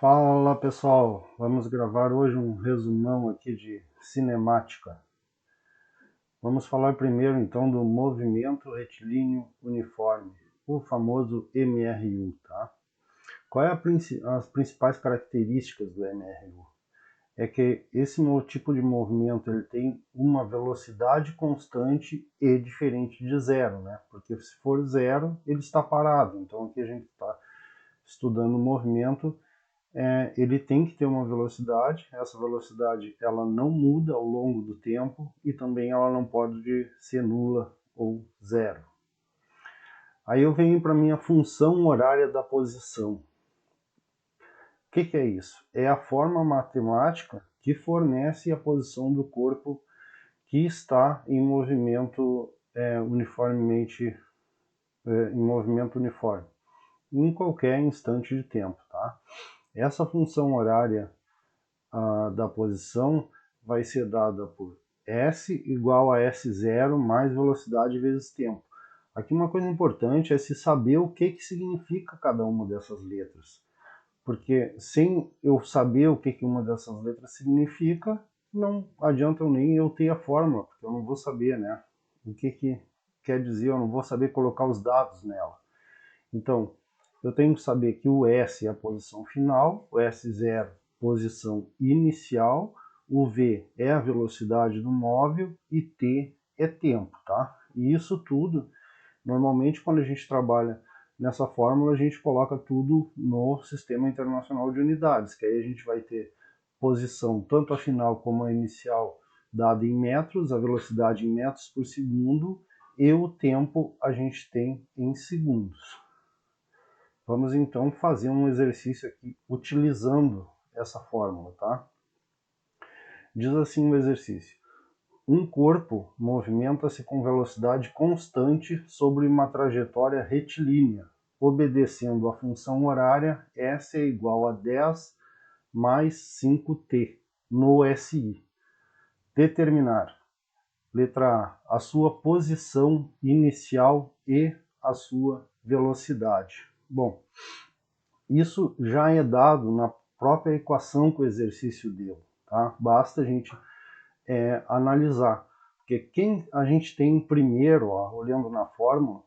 Fala pessoal, vamos gravar hoje um resumão aqui de cinemática. Vamos falar primeiro então do movimento retilíneo uniforme, o famoso MRU, tá? Qual é as principais características do MRU? É que esse tipo de movimento ele tem uma velocidade constante e diferente de zero, né? Porque se for zero, ele está parado. Então aqui a gente está estudando o movimento. Ele tem que ter uma velocidade, essa velocidade ela não muda ao longo do tempo e também ela não pode ser nula ou zero. Aí eu venho para a minha função horária da posição. O que é isso? É a forma matemática que fornece a posição do corpo que está em movimento uniformemente, em movimento uniforme, em qualquer instante de tempo, tá? Essa função horária da posição vai ser dada por S igual a S0 mais velocidade vezes tempo. Aqui uma coisa importante é se saber o que significa cada uma dessas letras. Porque sem eu saber o que uma dessas letras significa, não adianta nem eu ter a fórmula, porque eu não vou saber, né? O que quer dizer, eu não vou saber colocar os dados nela. Então, eu tenho que saber que o S é a posição final, o S0 posição inicial, o V é a velocidade do móvel e T é tempo, tá? E isso tudo, normalmente quando a gente trabalha nessa fórmula, a gente coloca tudo no Sistema Internacional de Unidades, que aí a gente vai ter posição tanto a final como a inicial dada em metros, a velocidade em metros por segundo e o tempo a gente tem em segundos. Vamos então fazer um exercício aqui utilizando essa fórmula, tá? Diz assim o exercício: um corpo movimenta-se com velocidade constante sobre uma trajetória retilínea, obedecendo a função horária S é igual a 10 mais 5t no SI. Determinar. Letra A sua posição inicial e a sua velocidade. Bom, isso já é dado na própria equação que o exercício deu, tá? Basta a gente analisar, porque quem a gente tem primeiro, ó, olhando na fórmula,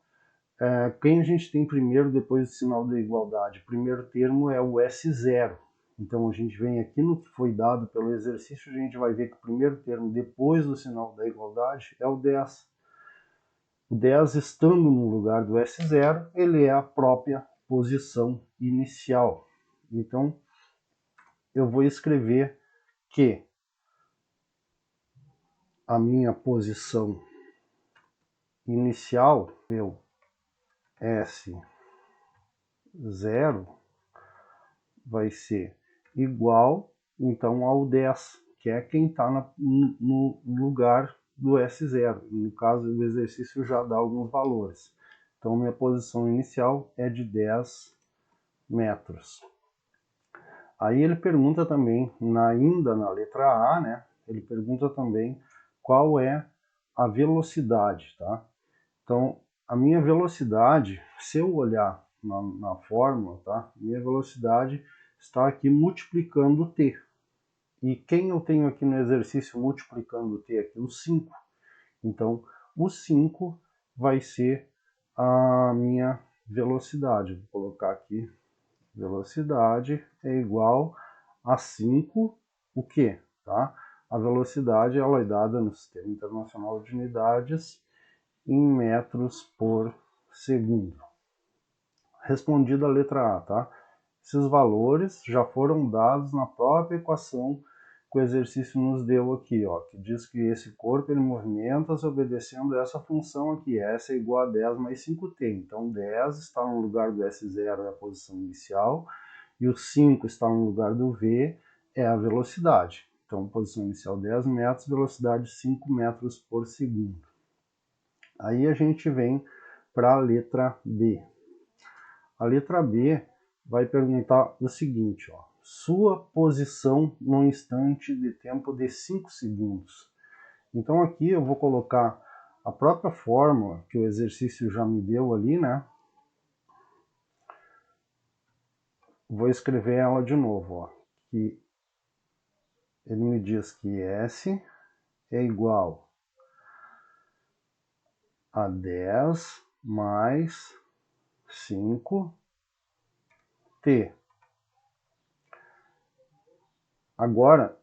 quem a gente tem primeiro depois do sinal da igualdade? O primeiro termo é o S0. Então a gente vem aqui no que foi dado pelo exercício, a gente vai ver que o primeiro termo depois do sinal da igualdade é o 10. O 10 estando no lugar do S0, ele é a própria posição inicial. Então, eu vou escrever que a minha posição inicial, meu S0, vai ser igual, então, ao 10, que é quem está no lugar do S0. No caso, o exercício já dá alguns valores. Então, minha posição inicial é de 10 metros. Aí ele pergunta também, ainda na letra A, né? Ele pergunta também qual é a velocidade, tá? Então, a minha velocidade, se eu olhar na fórmula, tá? Minha velocidade está aqui multiplicando t. E quem eu tenho aqui no exercício multiplicando t aqui? O 5. Então, o 5 vai ser a minha velocidade. Vou colocar aqui, velocidade é igual a 5, o quê? Tá? A velocidade ela é dada no Sistema Internacional de Unidades em metros por segundo. Respondida a letra A, tá? Esses valores já foram dados na própria equação que o exercício nos deu aqui, ó, que diz que esse corpo ele movimenta-se obedecendo essa função aqui, S é igual a 10 mais 5t. Então 10 está no lugar do S0, é a posição inicial, e o 5 está no lugar do V, é a velocidade. Então posição inicial 10 metros, velocidade 5 metros por segundo. Aí a gente vem para a letra B. A letra B vai perguntar o seguinte, ó, sua posição no instante de tempo de 5 segundos. Então aqui eu vou colocar a própria fórmula que o exercício já me deu ali, né? vou escrever ela de novo, ó, que ele me diz que S é igual a 10 mais 5t. Agora,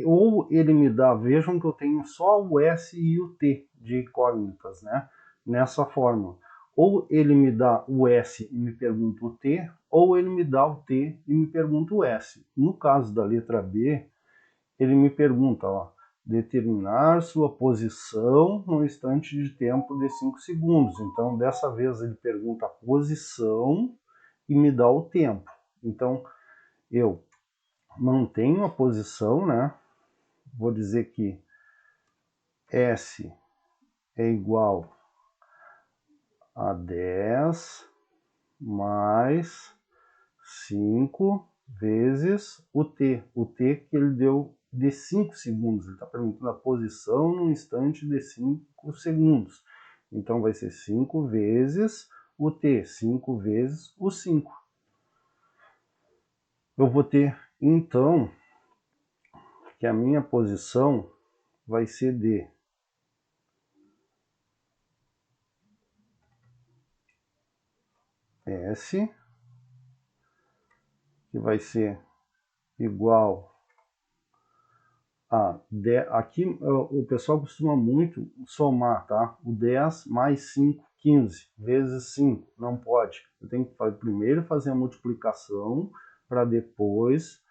ou ele me dá, vejam que eu tenho só o S e o T de incógnitas, né? Nessa forma. Ou ele me dá o S e me pergunta o T, ou ele me dá o T e me pergunta o S. No caso da letra B, ele me pergunta, ó, determinar sua posição no instante de tempo de 5 segundos. Então, dessa vez ele pergunta a posição e me dá o tempo. Então, eu mantenho a posição, né? Vou dizer que S é igual a 10 mais 5 vezes o T. O T que ele deu de 5 segundos. Ele está perguntando a posição no instante de 5 segundos. Então vai ser 5 vezes o T, 5 vezes o 5. Eu vou ter, então, que a minha posição vai ser de S, que vai ser igual a 10. Aqui o pessoal costuma muito somar, tá? O 10 mais 5, 15, vezes 5. Não pode. Eu tenho que primeiro fazer a multiplicação para depois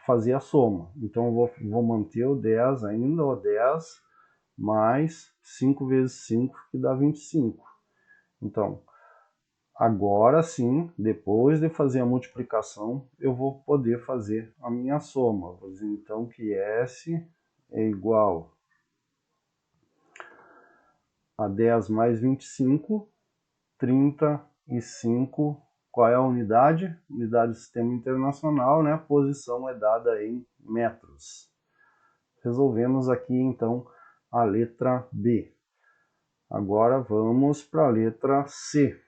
fazer a soma. Então eu vou manter o 10 ainda, o 10 mais 5 vezes 5, que dá 25. Então, agora sim, depois de fazer a multiplicação, eu vou poder fazer a minha soma. Vou dizer então que S é igual a 10 mais 25, 35. Qual é a unidade? Unidade do Sistema Internacional, né? A posição é dada em metros. Resolvemos aqui então a letra B. Agora vamos para a letra C.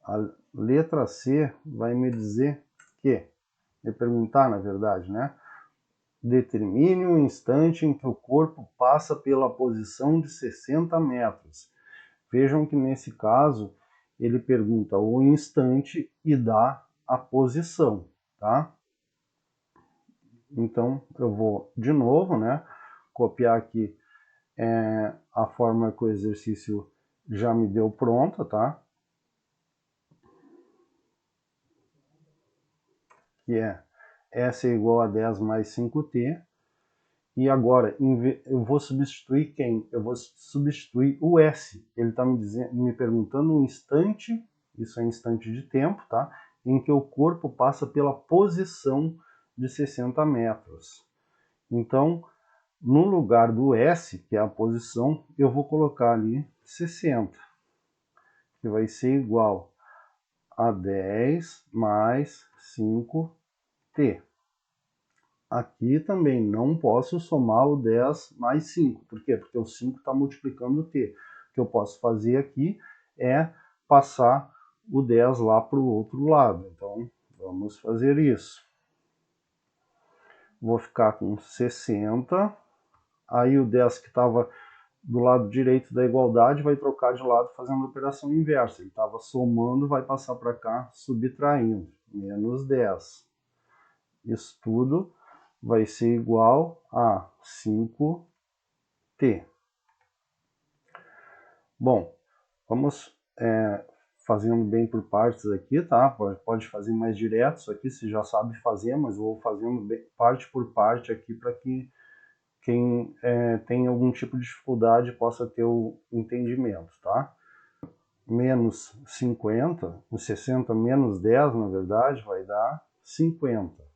A letra C vai me dizer que, me perguntar na verdade, né? Determine o instante em que o corpo passa pela posição de 60 metros. Vejam que nesse caso ele pergunta o instante e dá a posição, tá? Então eu vou de novo, né? Copiar aqui a forma que o exercício já me deu pronta, tá? Que é S é igual a 10 mais 5t. E agora eu vou substituir quem? Eu vou substituir o S. Ele está me perguntando um instante, isso é instante de tempo, tá? Em que o corpo passa pela posição de 60 metros. Então, no lugar do S, que é a posição, eu vou colocar ali 60, que vai ser igual a 10 mais 5t. Aqui também não posso somar o 10 mais 5. Por quê? Porque o 5 está multiplicando o t. O que eu posso fazer aqui é passar o 10 lá para o outro lado. Então, vamos fazer isso. Vou ficar com 60. Aí o 10 que estava do lado direito da igualdade vai trocar de lado fazendo a operação inversa. Ele estava somando, vai passar para cá subtraindo. Menos 10. Isso tudo vai ser igual a 5t. Bom, vamos fazendo bem por partes aqui, tá? Pode fazer mais direto, isso aqui você já sabe fazer, mas eu vou fazendo parte por parte aqui para que quem tem algum tipo de dificuldade possa ter o entendimento, tá? Menos 50, o 60 menos 10, na verdade, vai dar 50.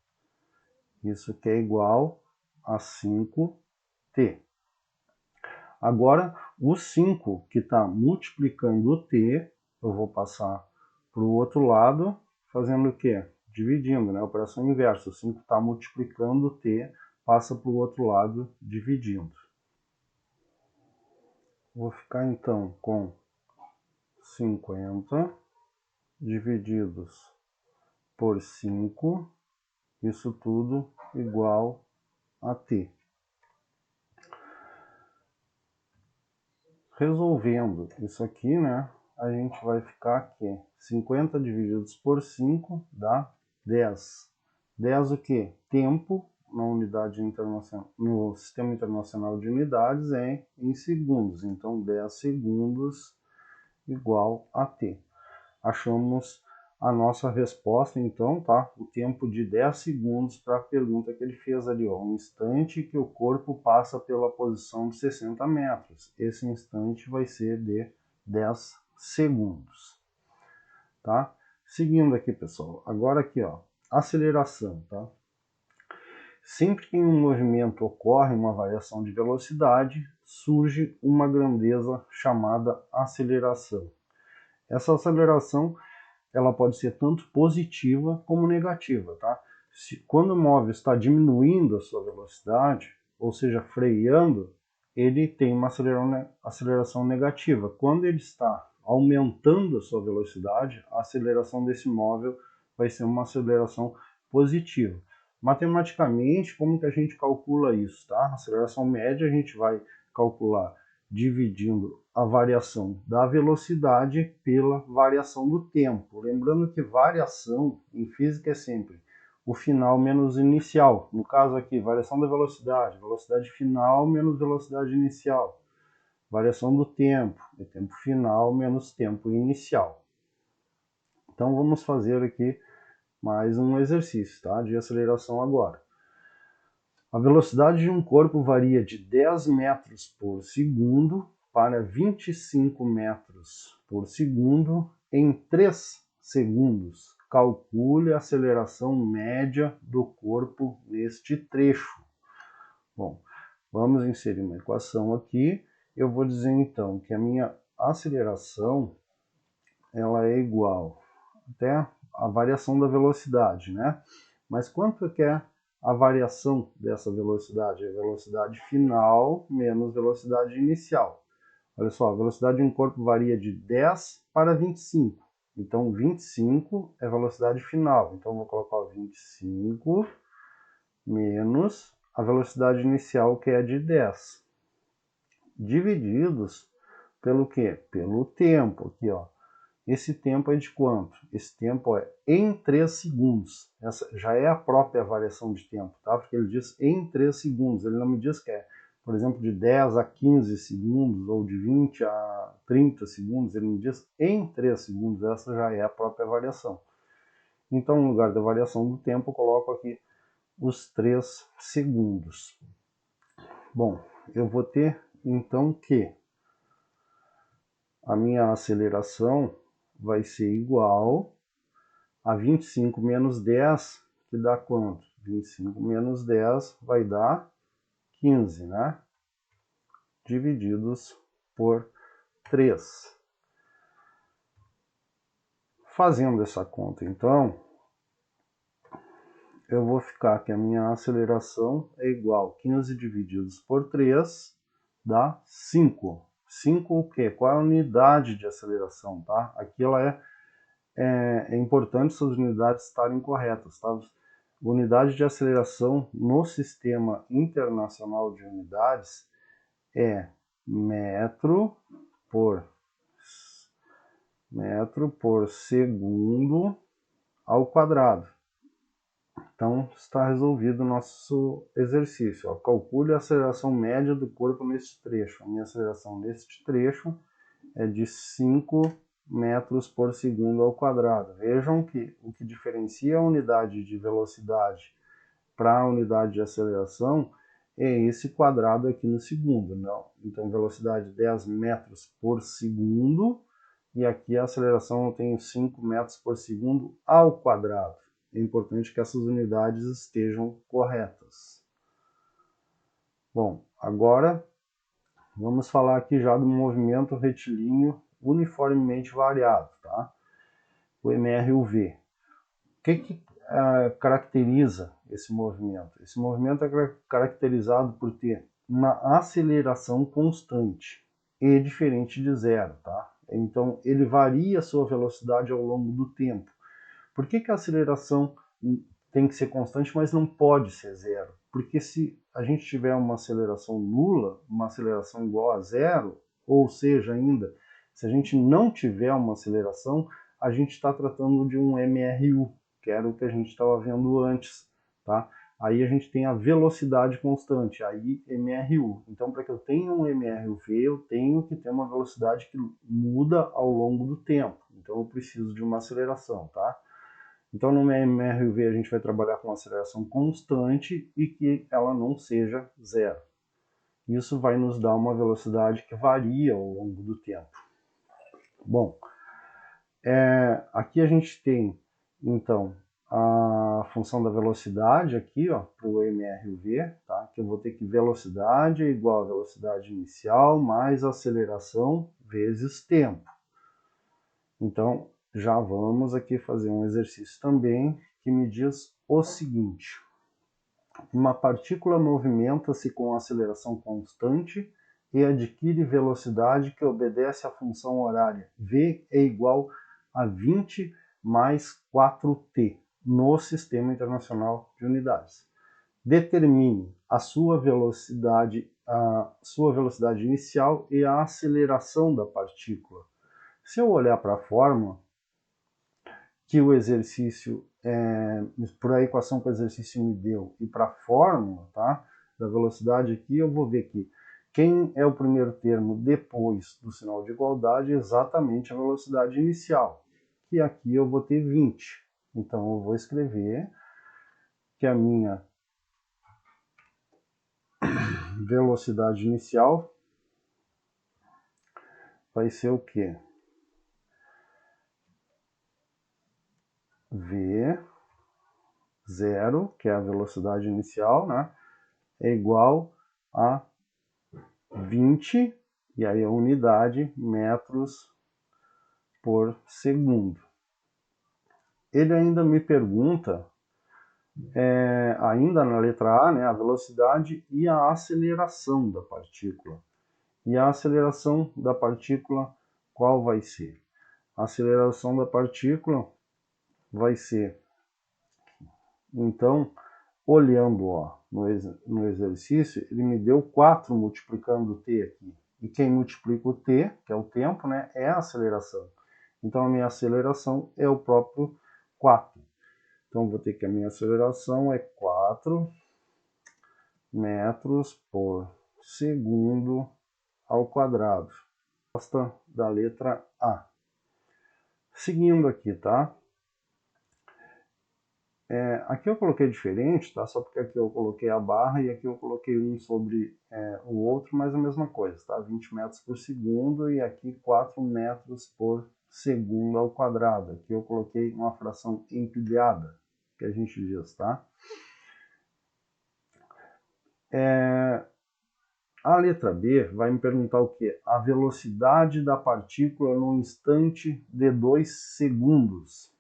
Isso que é igual a 5t. Agora, o 5 que está multiplicando o t, eu vou passar para o outro lado, fazendo o quê? Dividindo, né? Operação inversa. O 5 está multiplicando o t, passa para o outro lado, dividindo. Vou ficar então com 50 divididos por 5, isso tudo igual a t. Resolvendo isso aqui, né, a gente vai ficar que 50 divididos por 5 dá 10. 10 o quê? Tempo na unidade internacional, no Sistema Internacional de Unidades é em segundos. Então 10 segundos igual a t. Achamos a nossa resposta, então, tá? O tempo de 10 segundos para a pergunta que ele fez ali, ó. Um instante que o corpo passa pela posição de 60 metros. Esse instante vai ser de 10 segundos, tá? Seguindo aqui, pessoal. Agora aqui, ó, aceleração, tá? Sempre que em um movimento ocorre uma variação de velocidade, surge uma grandeza chamada aceleração. Essa aceleração ela pode ser tanto positiva como negativa, tá? Quando o móvel está diminuindo a sua velocidade, ou seja, freando, ele tem uma aceleração negativa. Quando ele está aumentando a sua velocidade, a aceleração desse móvel vai ser uma aceleração positiva. Matematicamente, como que a gente calcula isso, tá? A aceleração média a gente vai calcular dividindo a variação da velocidade pela variação do tempo. Lembrando que variação em física é sempre o final menos o inicial. No caso aqui, variação da velocidade, velocidade final menos velocidade inicial. Variação do tempo, é tempo final menos tempo inicial. Então vamos fazer aqui mais um exercício, tá? De aceleração agora. A velocidade de um corpo varia de 10 metros por segundo para 25 metros por segundo em 3 segundos. Calcule a aceleração média do corpo neste trecho. Bom, vamos inserir uma equação aqui. Eu vou dizer então que a minha aceleração ela é igual até a variação da velocidade, né? Mas quanto que é a variação dessa velocidade? É a velocidade final menos velocidade inicial. Olha só, a velocidade de um corpo varia de 10 para 25. Então, 25 é a velocidade final. Então, vou colocar 25 menos a velocidade inicial, que é de 10. Divididos pelo quê? Pelo tempo. Aqui, ó. Esse tempo é de quanto? Esse tempo é em 3 segundos. Essa já é a própria variação de tempo, tá? Porque ele diz em 3 segundos. Ele não me diz que é, por exemplo, de 10 a 15 segundos ou de 20 a 30 segundos. Ele me diz em 3 segundos. Essa já é a própria variação. Então, no lugar da variação do tempo, eu coloco aqui os 3 segundos. Bom, eu vou ter, então, que a minha aceleração vai ser igual a 25 menos 10, que dá quanto? 25 menos 10 vai dar 15, né? Divididos por 3. Fazendo essa conta, então, eu vou ficar que a minha aceleração é igual a 15 divididos por 3, dá 5. 5 o quê? Qual é a unidade de aceleração, tá? Aqui ela é importante essas unidades estarem corretas, tá? Unidade de aceleração no Sistema Internacional de Unidades é metro por segundo ao quadrado. Então, está resolvido o nosso exercício. Ó. Calcule a aceleração média do corpo neste trecho. A minha aceleração neste trecho é de 5 metros por segundo ao quadrado. Vejam que o que diferencia a unidade de velocidade para a unidade de aceleração é esse quadrado aqui no segundo. Não? Então, velocidade 10 metros por segundo, e aqui a aceleração eu tenho 5 metros por segundo ao quadrado. É importante que essas unidades estejam corretas. Bom, agora vamos falar aqui já do movimento retilíneo uniformemente variado, tá? O MR e o V. O que caracteriza esse movimento? Esse movimento é caracterizado por ter uma aceleração constante e diferente de zero, tá? Então, ele varia a sua velocidade ao longo do tempo. Por que a aceleração tem que ser constante, mas não pode ser zero? Porque se a gente tiver uma aceleração nula, uma aceleração igual a zero, ou seja, ainda, se a gente não tiver uma aceleração, a gente está tratando de um MRU, que era o que a gente estava vendo antes, tá? Aí a gente tem a velocidade constante, aí MRU. Então, para que eu tenha um MRUV, eu tenho que ter uma velocidade que muda ao longo do tempo. Então, eu preciso de uma aceleração, tá? Então, no MRUV, a gente vai trabalhar com uma aceleração constante e que ela não seja zero. Isso vai nos dar uma velocidade que varia ao longo do tempo. Bom, aqui a gente tem, então, a função da velocidade aqui, ó, para o MRUV, tá? Que eu vou ter que velocidade é igual a velocidade inicial mais aceleração vezes tempo. Então, já vamos aqui fazer um exercício também que me diz o seguinte: uma partícula movimenta-se com aceleração constante e adquire velocidade que obedece à função horária. V é igual a 20 mais 4t no Sistema Internacional de Unidades. Determine a sua velocidade inicial e a aceleração da partícula. Se eu olhar para a fórmula que o exercício, por a equação que o exercício me deu e para a fórmula, tá, da velocidade aqui, eu vou ver que quem é o primeiro termo depois do sinal de igualdade é exatamente a velocidade inicial, que aqui eu vou ter 20. Então eu vou escrever que a minha velocidade inicial vai ser o quê? V0, que é a velocidade inicial, né, é igual a 20, e aí a unidade, metros por segundo. Ele ainda me pergunta, ainda na letra A, né, a velocidade e a aceleração da partícula. E a aceleração da partícula, qual vai ser? A aceleração da partícula vai ser, então, olhando ó, no exercício, ele me deu 4 multiplicando o t aqui. E quem multiplica o t, que é o tempo, né, é a aceleração. Então, a minha aceleração é o próprio 4. Então, vou ter que a minha aceleração é 4 metros por segundo ao quadrado. Resposta da letra A. Seguindo aqui, tá? Aqui eu coloquei diferente, tá? Só porque aqui eu coloquei a barra e aqui eu coloquei um sobre o outro, mas a mesma coisa, tá? 20 metros por segundo e aqui 4 metros por segundo ao quadrado. Aqui eu coloquei uma fração empilhada, que a gente diz, tá? A letra B vai me perguntar o quê? A velocidade da partícula no instante de 2 segundos.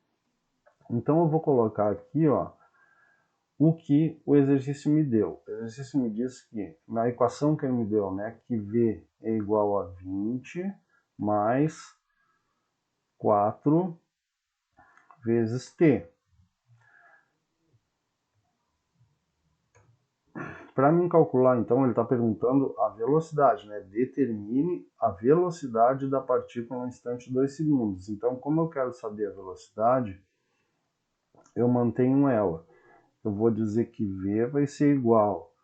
Então eu vou colocar aqui, ó, o que o exercício me deu. O exercício me diz que, na equação que ele me deu, né, que V é igual a 20 mais 4 vezes T. Para mim calcular, então, ele está perguntando a velocidade, né? Determine a velocidade da partícula no instante de 2 segundos. Então, como eu quero saber a velocidade, eu mantenho ela. Eu vou dizer que V vai ser igual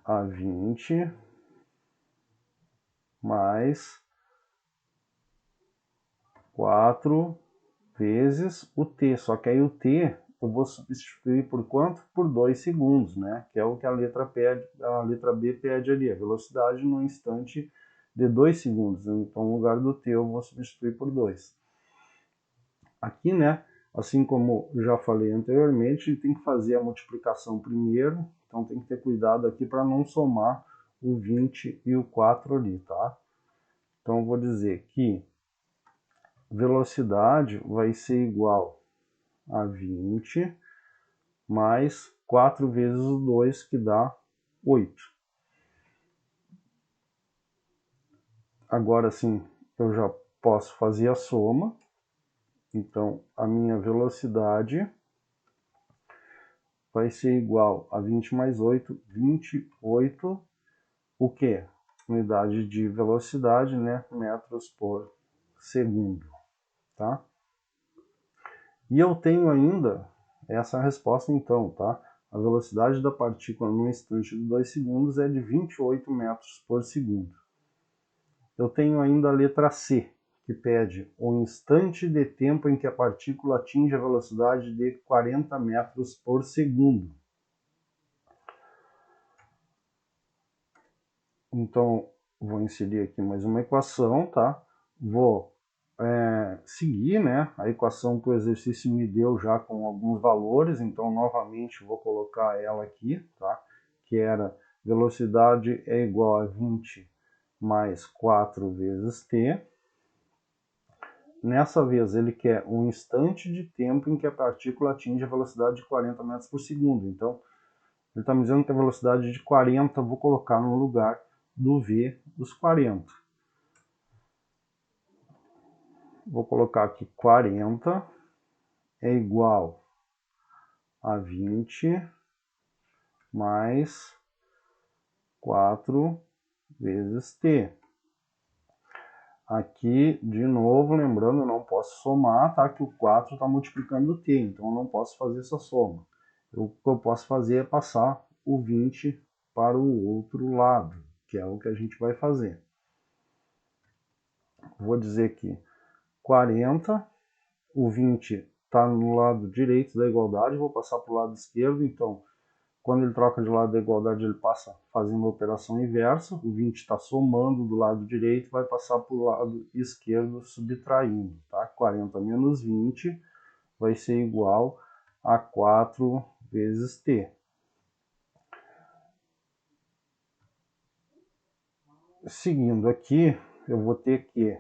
a 20 mais 4 vezes o t. Só que aí o t eu vou substituir por quanto? Por 2 segundos, né? Que é o que a letra B pede ali, a velocidade no instante de 2 segundos. Então, no lugar do t eu vou substituir por 2. Aqui, né, assim como já falei anteriormente, a gente tem que fazer a multiplicação primeiro, então tem que ter cuidado aqui para não somar o 20 e o 4 ali, tá? Então eu vou dizer que velocidade vai ser igual a 20 mais 4 vezes o 2, que dá 8. Agora sim, eu já posso fazer a soma. Então, a minha velocidade vai ser igual a 20 mais 8, 28, o quê? Unidade de velocidade, né? Metros por segundo, tá? E eu tenho ainda essa resposta então, tá? A velocidade da partícula no instante de 2 segundos é de 28 metros por segundo. Eu tenho ainda a letra C, que pede o instante de tempo em que a partícula atinge a velocidade de 40 metros por segundo. Então, vou inserir aqui mais uma equação, tá? Vou seguir, né, a equação que o exercício me deu já com alguns valores, então novamente vou colocar ela aqui, tá? Que era velocidade é igual a 20 mais 4 vezes t. Nessa vez ele quer um instante de tempo em que a partícula atinge a velocidade de 40 metros por segundo. Então, ele está me dizendo que a velocidade de 40 eu vou colocar no lugar do v dos 40. Vou colocar aqui 40 é igual a 20 mais 4 vezes t. Aqui, de novo, lembrando, eu não posso somar, tá? Que o 4 está multiplicando o t, então eu não posso fazer essa soma. O que eu posso fazer é passar o 20 para o outro lado, que é o que a gente vai fazer. Vou dizer que 40, o 20 está no lado direito da igualdade, vou passar para o lado esquerdo, então quando ele troca de lado da igualdade, ele passa fazendo a operação inversa, o 20 está somando do lado direito, vai passar para o lado esquerdo subtraindo, tá? 40 menos 20 vai ser igual a 4 vezes t. Seguindo aqui, eu vou ter que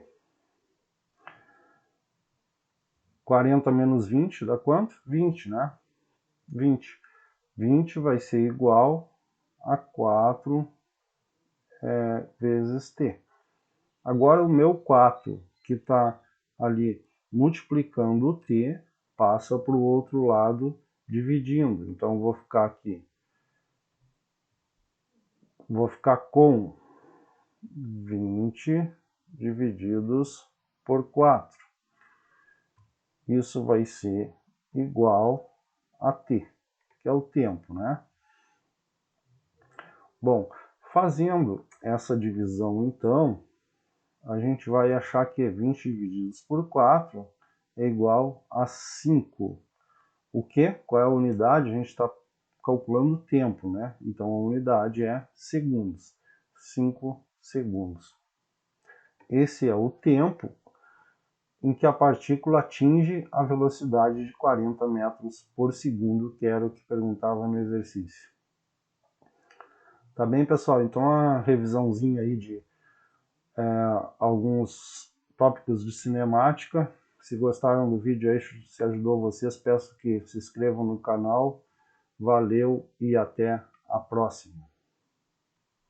40 menos 20 dá quanto? 20, né? 20. 20 vai ser igual a 4 vezes t. Agora o meu 4, que está ali multiplicando o t, passa para o outro lado dividindo. Então vou ficar aqui. Vou ficar com 20 divididos por 4. Isso vai ser igual a t, que é o tempo, né? Bom, fazendo essa divisão, então, a gente vai achar que 20 divididos por 4 é igual a 5. O que? Qual é a unidade? A gente está calculando o tempo, né? Então a unidade é segundos. 5 segundos. Esse é o tempo em que a partícula atinge a velocidade de 40 metros por segundo, que era o que perguntava no exercício. Tá bem, pessoal? Então a revisãozinha aí de alguns tópicos de cinemática. Se gostaram do vídeo aí, se ajudou vocês, peço que se inscrevam no canal. Valeu e até a próxima.